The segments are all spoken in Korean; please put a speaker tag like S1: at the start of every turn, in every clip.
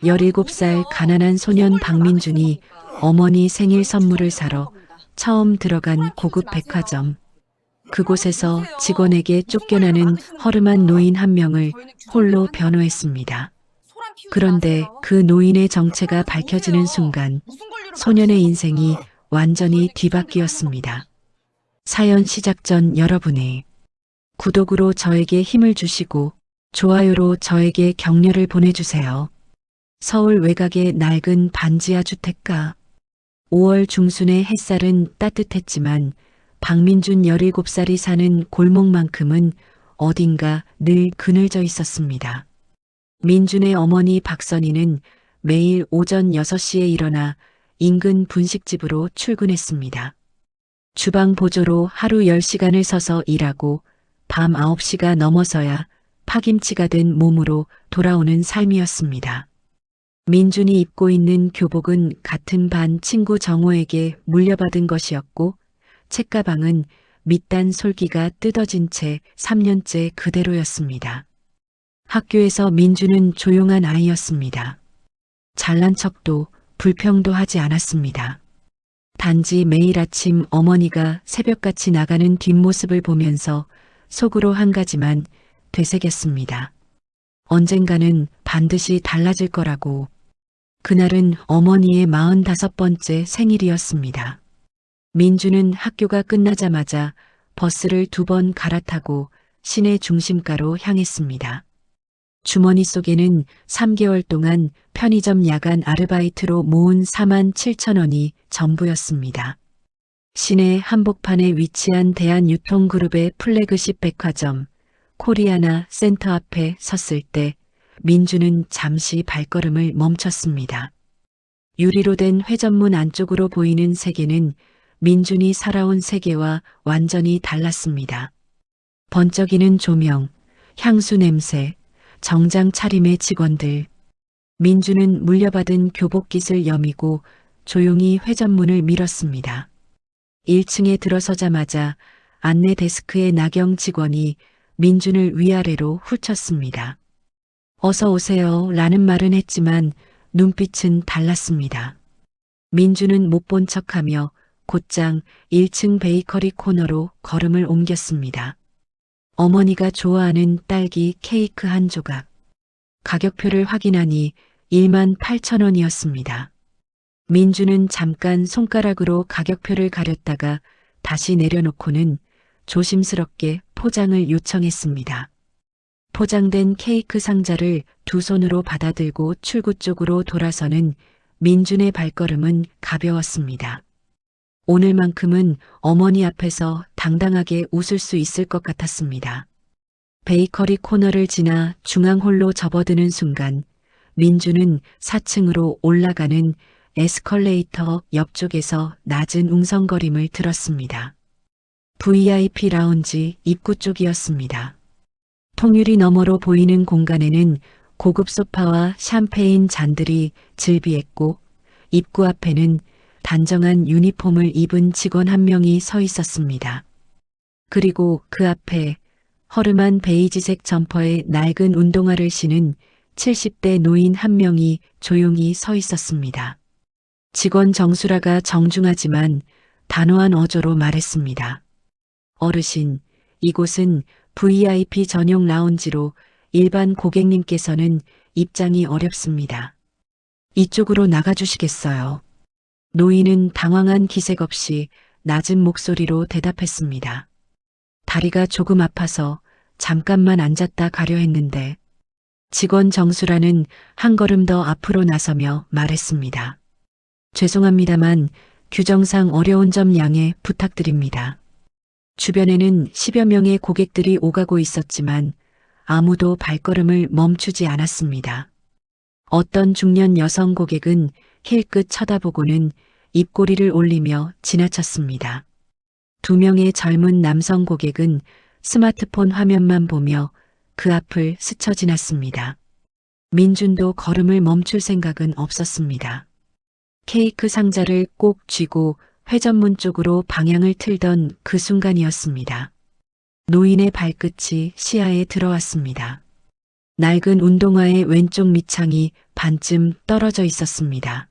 S1: 17살 가난한 소년 박민준이 어머니 생일 선물을 사러 처음 들어간 고급 백화점. 그곳에서 직원에게 쫓겨나는 허름한 노인 한 명을 홀로 변호했습니다. 그런데 그 노인의 정체가 밝혀지는 순간 소년의 인생이 완전히 뒤바뀌었습니다. 사연 시작 전 여러분의 구독으로 저에게 힘을 주시고 좋아요로 저에게 격려를 보내주세요. 서울 외곽의 낡은 반지하 주택가. 5월 중순의 햇살은 따뜻했지만 박민준 17살이 사는 골목만큼은 어딘가 늘 그늘져 있었습니다. 민준의 어머니 박선희는 매일 오전 6시에 일어나 인근 분식집으로 출근했습니다. 주방 보조로 하루 10시간을 서서 일하고 밤 9시가 넘어서야 파김치가 된 몸으로 돌아오는 삶이었습니다. 민준이 입고 있는 교복은 같은 반 친구 정호에게 물려받은 것이었고 책가방은 밑단 솔기가 뜯어진 채 3년째 그대로였습니다. 학교에서 민준은 조용한 아이였습니다. 잘난 척도 불평도 하지 않았습니다. 단지 매일 아침 어머니가 새벽같이 나가는 뒷모습을 보면서 속으로 한 가지만 되새겼습니다. 언젠가는 반드시 달라질 거라고. 그날은 어머니의 45번째 생일이었습니다. 민주는 학교가 끝나자마자 버스를 2번 갈아타고 시내 중심가로 향했습니다. 주머니 속에는 3개월 동안 편의점 야간 아르바이트로 모은 47,000원이 전부였습니다. 시내 한복판에 위치한 대한유통그룹의 플래그십 백화점 코리아나 센터 앞에 섰을 때 민주는 잠시 발걸음을 멈췄습니다. 유리로 된 회전문 안쪽으로 보이는 세계는 민준이 살아온 세계와 완전히 달랐습니다. 번쩍이는 조명, 향수 냄새, 정장 차림의 직원들. 민준은 물려받은 교복깃을 여미고 조용히 회전문을 밀었습니다. 1층에 들어서자마자 안내 데스크의 나경 직원이 민준을 위아래로 훑쳤습니다. 어서 오세요 라는 말은 했지만 눈빛은 달랐습니다. 민준은 못 본 척하며 곧장 1층 베이커리 코너로 걸음을 옮겼습니다. 어머니가 좋아하는 딸기 케이크 한 조각. 가격표를 확인하니 18,000원이었습니다. 민준은 잠깐 손가락으로 가격표를 가렸다가 다시 내려놓고는 조심스럽게 포장을 요청했습니다. 포장된 케이크 상자를 두 손으로 받아들고 출구 쪽으로 돌아서는 민준의 발걸음은 가벼웠습니다. 오늘만큼은 어머니 앞에서 당당하게 웃을 수 있을 것 같았습니다. 베이커리 코너를 지나 중앙홀로 접어드는 순간 민준은 4층으로 올라가는 에스컬레이터 옆쪽에서 낮은 웅성거림을 들었습니다. VIP 라운지 입구 쪽이었습니다. 통유리 너머로 보이는 공간에는 고급 소파와 샴페인 잔들이 즐비했고 입구 앞에는 단정한 유니폼을 입은 직원 한 명이 서 있었습니다. 그리고 그 앞에 허름한 베이지색 점퍼에 낡은 운동화를 신은 70대 노인 한 명이 조용히 서 있었습니다. 직원 정수라가 정중하지만 단호한 어조로 말했습니다. 어르신, 이곳은 VIP 전용 라운지로 일반 고객님께서는 입장이 어렵습니다. 이쪽으로 나가주시겠어요? 노인은 당황한 기색 없이 낮은 목소리로 대답했습니다. 다리가 조금 아파서 잠깐만 앉았다 가려 했는데. 직원 정수라는 한 걸음 더 앞으로 나서며 말했습니다. 죄송합니다만 규정상 어려운 점 양해 부탁드립니다. 주변에는 10여 명의 고객들이 오가고 있었지만 아무도 발걸음을 멈추지 않았습니다. 어떤 중년 여성 고객은 힐끗 쳐다보고는 입꼬리를 올리며 지나쳤습니다. 2명의 젊은 남성 고객은 스마트폰 화면만 보며 그 앞을 스쳐 지났습니다. 민준도 걸음을 멈출 생각은 없었습니다. 케이크 상자를 꼭 쥐고 회전문 쪽으로 방향을 틀던 그 순간이었습니다. 노인의 발끝이 시야에 들어왔습니다. 낡은 운동화의 왼쪽 밑창이 반쯤 떨어져 있었습니다.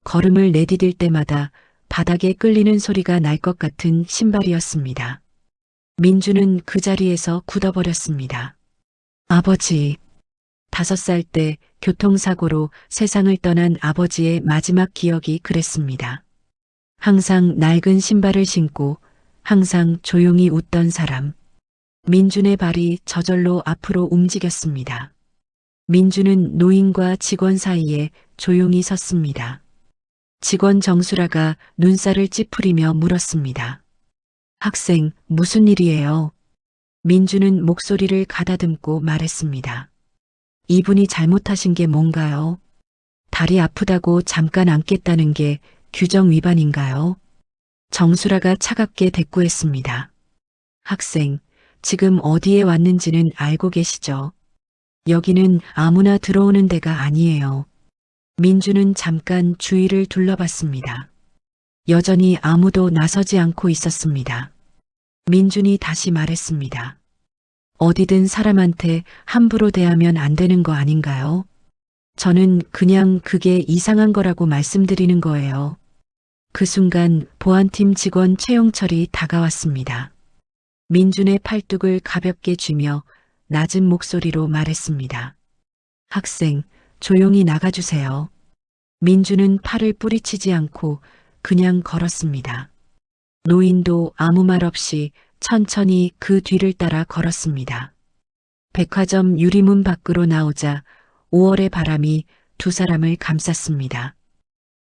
S1: 걸음을 내디딜 때마다 바닥에 끌리는 소리가 날 것 같은 신발이었습니다. 민주는 그 자리에서 굳어버렸습니다. 아버지. 5살 때 교통사고로 세상을 떠난 아버지의 마지막 기억이 그랬습니다. 항상 낡은 신발을 신고 항상 조용히 웃던 사람. 민준의 발이 저절로 앞으로 움직였습니다. 민준은 노인과 직원 사이에 조용히 섰습니다. 직원 정수라가 눈살을 찌푸리며 물었습니다. 학생, 무슨 일이에요? 민준은 목소리를 가다듬고 말했습니다. 이분이 잘못하신 게 뭔가요? 다리 아프다고 잠깐 앉겠다는 게 규정 위반인가요? 정수라가 차갑게 대꾸했습니다. 학생, 지금 어디에 왔는지는 알고 계시죠? 여기는 아무나 들어오는 데가 아니에요. 민주는 잠깐 주위를 둘러봤습니다. 여전히 아무도 나서지 않고 있었습니다. 민준이 다시 말했습니다. 어디든 사람한테 함부로 대하면 안 되는 거 아닌가요? 저는 그냥 그게 이상한 거라고 말씀드리는 거예요. 그 순간 보안팀 직원 최용철이 다가왔습니다. 민준의 팔뚝을 가볍게 쥐며 낮은 목소리로 말했습니다. 학생, 조용히 나가주세요. 민준은 팔을 뿌리치지 않고 그냥 걸었습니다. 노인도 아무 말 없이 천천히 그 뒤를 따라 걸었습니다. 백화점 유리문 밖으로 나오자 5월의 바람이 두 사람을 감쌌습니다.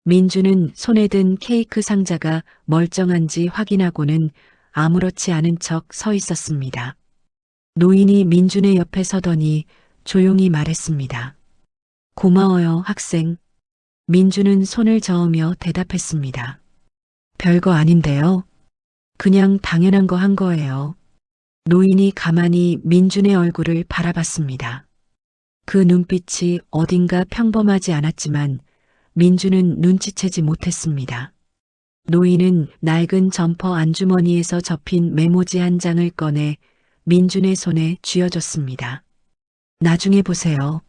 S1: 민주는 손에 든 케이크 상자가 멀쩡한지 확인하고는 아무렇지 않은 척 서 있었습니다. 노인이 민준의 옆에 서더니 조용히 말했습니다. 고마워요, 학생. 민주는 손을 저으며 대답했습니다. 별거 아닌데요. 그냥 당연한 거 한 거예요. 노인이 가만히 민준의 얼굴을 바라봤습니다. 그 눈빛이 어딘가 평범하지 않았지만 민준은 눈치채지 못했습니다. 노인은 낡은 점퍼 안주머니에서 접힌 메모지 한 장을 꺼내 민준의 손에 쥐어줬습니다. 나중에 보세요.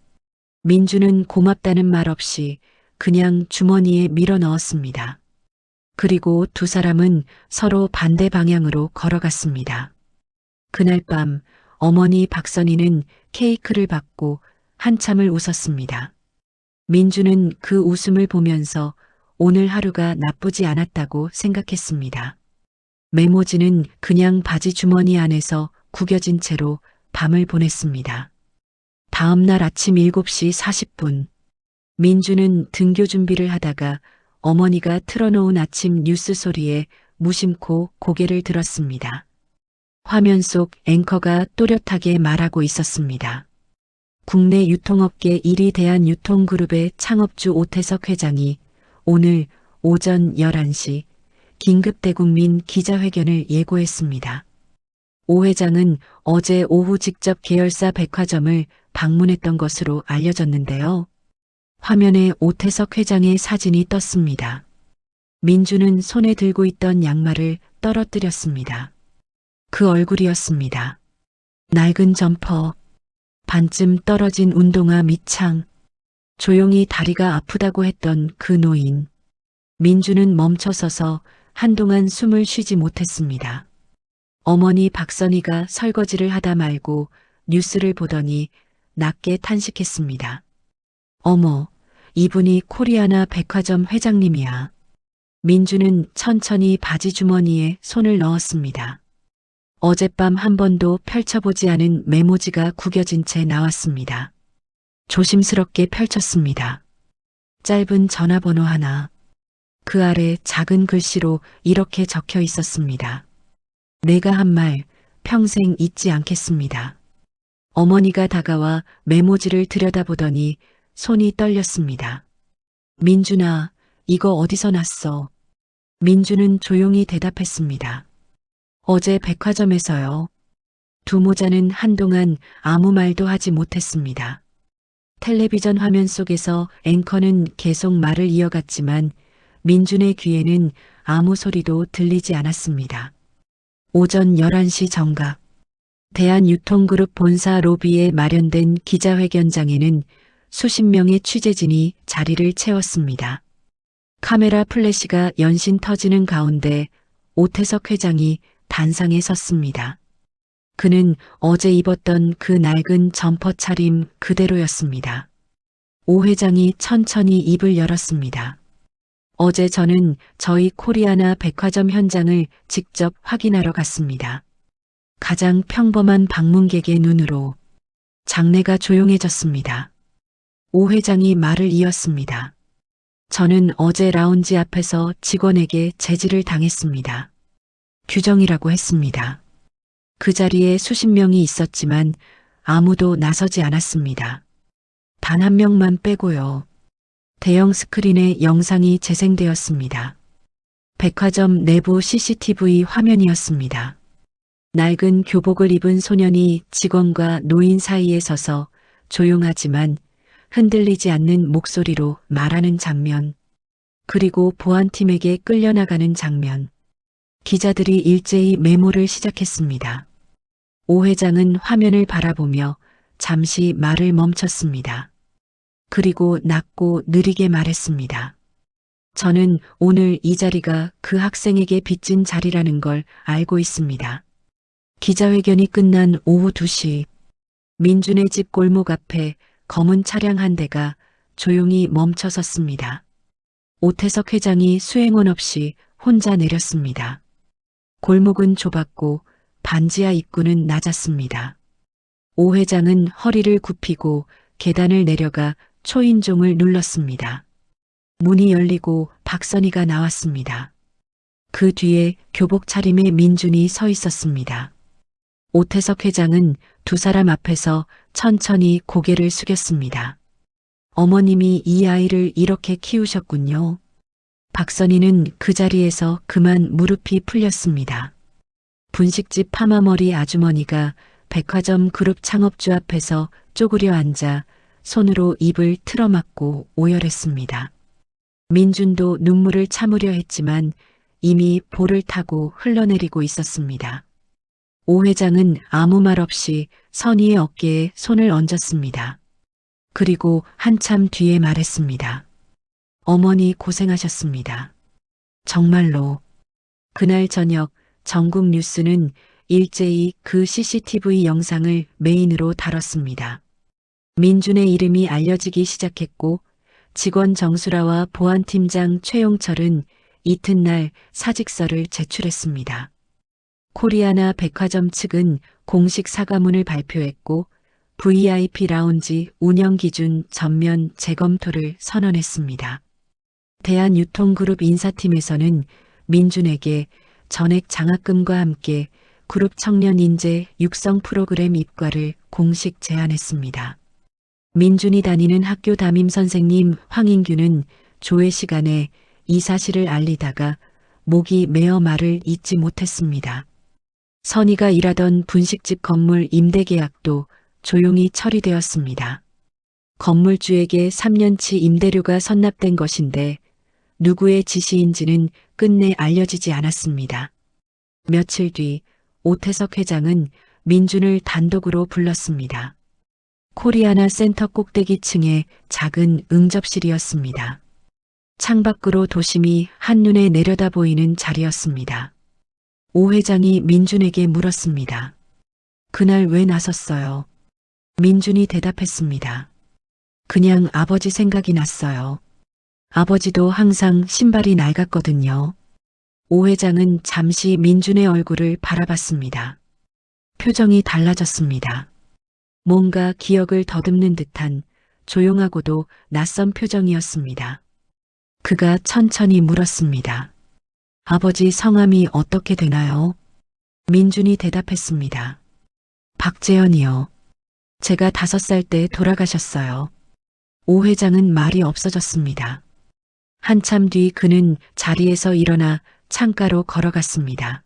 S1: 민준은 고맙다는 말 없이 그냥 주머니에 밀어 넣었습니다. 그리고 두 사람은 서로 반대 방향으로 걸어갔습니다. 그날 밤 어머니 박선희는 케이크를 받고 한참을 웃었습니다. 민주는 그 웃음을 보면서 오늘 하루가 나쁘지 않았다고 생각했습니다. 메모지는 그냥 바지 주머니 안에서 구겨진 채로 밤을 보냈습니다. 다음 날 아침 7시 40분, 민주는 등교 준비를 하다가 어머니가 틀어놓은 아침 뉴스 소리에 무심코 고개를 들었습니다. 화면 속 앵커가 또렷하게 말하고 있었습니다. 국내 유통업계 1위 대한유통그룹의 창업주 오태석 회장이 오늘 오전 11시 긴급 대국민 기자회견을 예고했습니다. 오 회장은 어제 오후 직접 계열사 백화점을 방문했던 것으로 알려졌는데요. 화면에 오태석 회장의 사진이 떴습니다. 민주는 손에 들고 있던 양말을 떨어뜨렸습니다. 그 얼굴이었습니다. 낡은 점퍼, 반쯤 떨어진 운동화 밑창, 조용히 다리가 아프다고 했던 그 노인. 민주는 멈춰서서 한동안 숨을 쉬지 못했습니다. 어머니 박선희가 설거지를 하다 말고 뉴스를 보더니 낮게 탄식했습니다. 어머, 이분이 코리아나 백화점 회장님이야. 민주는 천천히 바지 주머니에 손을 넣었습니다. 어젯밤 한 번도 펼쳐보지 않은 메모지가 구겨진 채 나왔습니다. 조심스럽게 펼쳤습니다. 짧은 전화번호 하나. 그 아래 작은 글씨로 이렇게 적혀 있었습니다. 내가 한 말 평생 잊지 않겠습니다. 어머니가 다가와 메모지를 들여다보더니 손이 떨렸습니다. 민준아, 이거 어디서 났어? 민준은 조용히 대답했습니다. 어제 백화점에서요. 두 모자는 한동안 아무 말도 하지 못했습니다. 텔레비전 화면 속에서 앵커는 계속 말을 이어갔지만 민준의 귀에는 아무 소리도 들리지 않았습니다. 오전 11시 정각. 대한유통그룹 본사 로비에 마련된 기자회견장에는 수십 명의 취재진이 자리를 채웠습니다. 카메라 플래시가 연신 터지는 가운데 오태석 회장이 단상에 섰습니다. 그는 어제 입었던 그 낡은 점퍼 차림 그대로였습니다. 오 회장이 천천히 입을 열었습니다. 어제 저는 저희 코리아나 백화점 현장을 직접 확인하러 갔습니다. 가장 평범한 방문객의 눈으로 장내가 조용해졌습니다. 오 회장이 말을 이었습니다. 저는 어제 라운지 앞에서 직원에게 제지를 당했습니다. 규정이라고 했습니다. 그 자리에 수십 명이 있었지만 아무도 나서지 않았습니다. 단 한 명만 빼고요. 대형 스크린에 영상이 재생되었습니다. 백화점 내부 CCTV 화면이었습니다. 낡은 교복을 입은 소년이 직원과 노인 사이에 서서 조용하지만 흔들리지 않는 목소리로 말하는 장면, 그리고 보안팀에게 끌려나가는 장면. 기자들이 일제히 메모를 시작했습니다. 오 회장은 화면을 바라보며 잠시 말을 멈췄습니다. 그리고 낮고 느리게 말했습니다. 저는 오늘 이 자리가 그 학생에게 빚진 자리라는 걸 알고 있습니다. 기자회견이 끝난 오후 2시, 민준의 집 골목 앞에 검은 차량 한 대가 조용히 멈춰 섰습니다. 오태석 회장이 수행원 없이 혼자 내렸습니다. 골목은 좁았고 반지하 입구는 낮았습니다. 오 회장은 허리를 굽히고 계단을 내려가 초인종을 눌렀습니다. 문이 열리고 박선희가 나왔습니다. 그 뒤에 교복 차림의 민준이 서 있었습니다. 오태석 회장은 두 사람 앞에서 천천히 고개를 숙였습니다. 어머님이 이 아이를 이렇게 키우셨군요. 박선희는 그 자리에서 그만 무릎이 풀렸습니다. 분식집 파마머리 아주머니가 백화점 그룹 창업주 앞에서 쪼그려 앉아 손으로 입을 틀어막고 오열했습니다. 민준도 눈물을 참으려 했지만 이미 볼을 타고 흘러내리고 있었습니다. 오 회장은 아무 말 없이 선희의 어깨에 손을 얹었습니다. 그리고 한참 뒤에 말했습니다. 어머니 고생하셨습니다. 정말로. 그날 저녁 전국 뉴스는 일제히 그 CCTV 영상을 메인으로 다뤘습니다. 민준의 이름이 알려지기 시작했고 직원 정수라와 보안팀장 최용철은 이튿날 사직서를 제출했습니다. 코리아나 백화점 측은 공식 사과문을 발표했고 VIP 라운지 운영 기준 전면 재검토를 선언했습니다. 대한유통그룹 인사팀에서는 민준에게 전액 장학금과 함께 그룹 청년 인재 육성 프로그램 입과를 공식 제안했습니다. 민준이 다니는 학교 담임 선생님 황인규는 조회 시간에 이 사실을 알리다가 목이 메어 말을 잇지 못했습니다. 선희가 일하던 분식집 건물 임대 계약도 조용히 처리되었습니다. 건물주에게 3년치 임대료가 선납된 것인데 누구의 지시인지는 끝내 알려지지 않았습니다. 며칠 뒤 오태석 회장은 민준을 단독으로 불렀습니다. 코리아나 센터 꼭대기층의 작은 응접실이었습니다. 창밖으로 도심이 한눈에 내려다 보이는 자리였습니다. 오 회장이 민준에게 물었습니다. 그날 왜 나섰어요? 민준이 대답했습니다. 그냥 아버지 생각이 났어요. 아버지도 항상 신발이 낡았거든요. 오 회장은 잠시 민준의 얼굴을 바라봤습니다. 표정이 달라졌습니다. 뭔가 기억을 더듬는 듯한 조용하고도 낯선 표정이었습니다. 그가 천천히 물었습니다. 아버지 성함이 어떻게 되나요? 민준이 대답했습니다. 박재현이요. 제가 5살 때 돌아가셨어요. 오 회장은 말이 없어졌습니다. 한참 뒤 그는 자리에서 일어나 창가로 걸어갔습니다.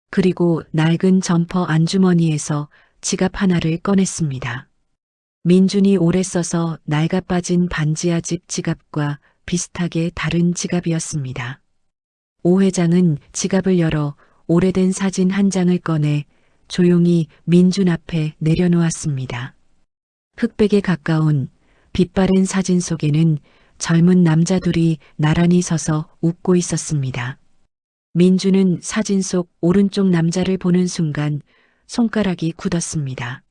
S1: 그리고 낡은 점퍼 안주머니에서 지갑 하나를 꺼냈습니다. 민준이 오래 써서 낡아 빠진 반지하 집 지갑과 비슷하게 다른 지갑이었습니다. 오 회장은 지갑을 열어 오래된 사진 한 장을 꺼내 조용히 민준 앞에 내려놓았습니다. 흑백에 가까운 빛바랜 사진 속에는 젊은 남자 둘이 나란히 서서 웃고 있었습니다. 민준은 사진 속 오른쪽 남자를 보는 순간 손가락이 굳었습니다.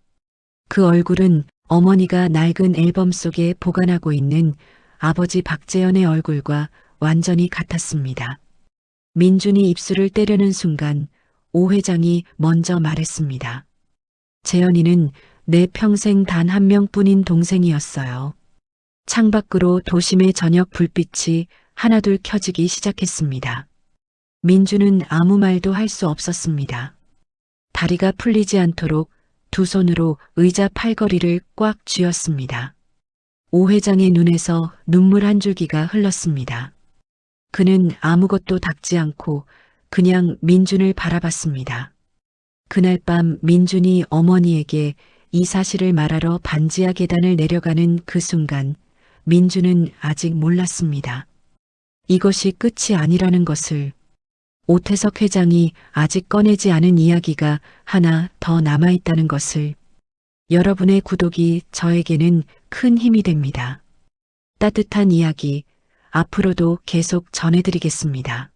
S1: 그 얼굴은 어머니가 낡은 앨범 속에 보관하고 있는 아버지 박재현의 얼굴과 완전히 같았습니다. 민준이 입술을 떼려는 순간 오 회장이 먼저 말했습니다. 재현이는 내 평생 단 한 명뿐인 동생이었어요. 창밖으로 도심의 저녁 불빛이 하나둘 켜지기 시작했습니다. 민주는 아무 말도 할 수 없었습니다. 다리가 풀리지 않도록 두 손으로 의자 팔걸이를 꽉 쥐었습니다. 오 회장의 눈에서 눈물 한 줄기가 흘렀습니다. 그는 아무것도 닦지 않고 그냥 민준을 바라봤습니다. 그날 밤 민준이 어머니에게 이 사실을 말하러 반지하 계단을 내려가는 그 순간 민준은 아직 몰랐습니다. 이것이 끝이 아니라는 것을. 오태석 회장이 아직 꺼내지 않은 이야기가 하나 더 남아있다는 것을. 여러분의 구독이 저에게는 큰 힘이 됩니다. 따뜻한 이야기 앞으로도 계속 전해드리겠습니다.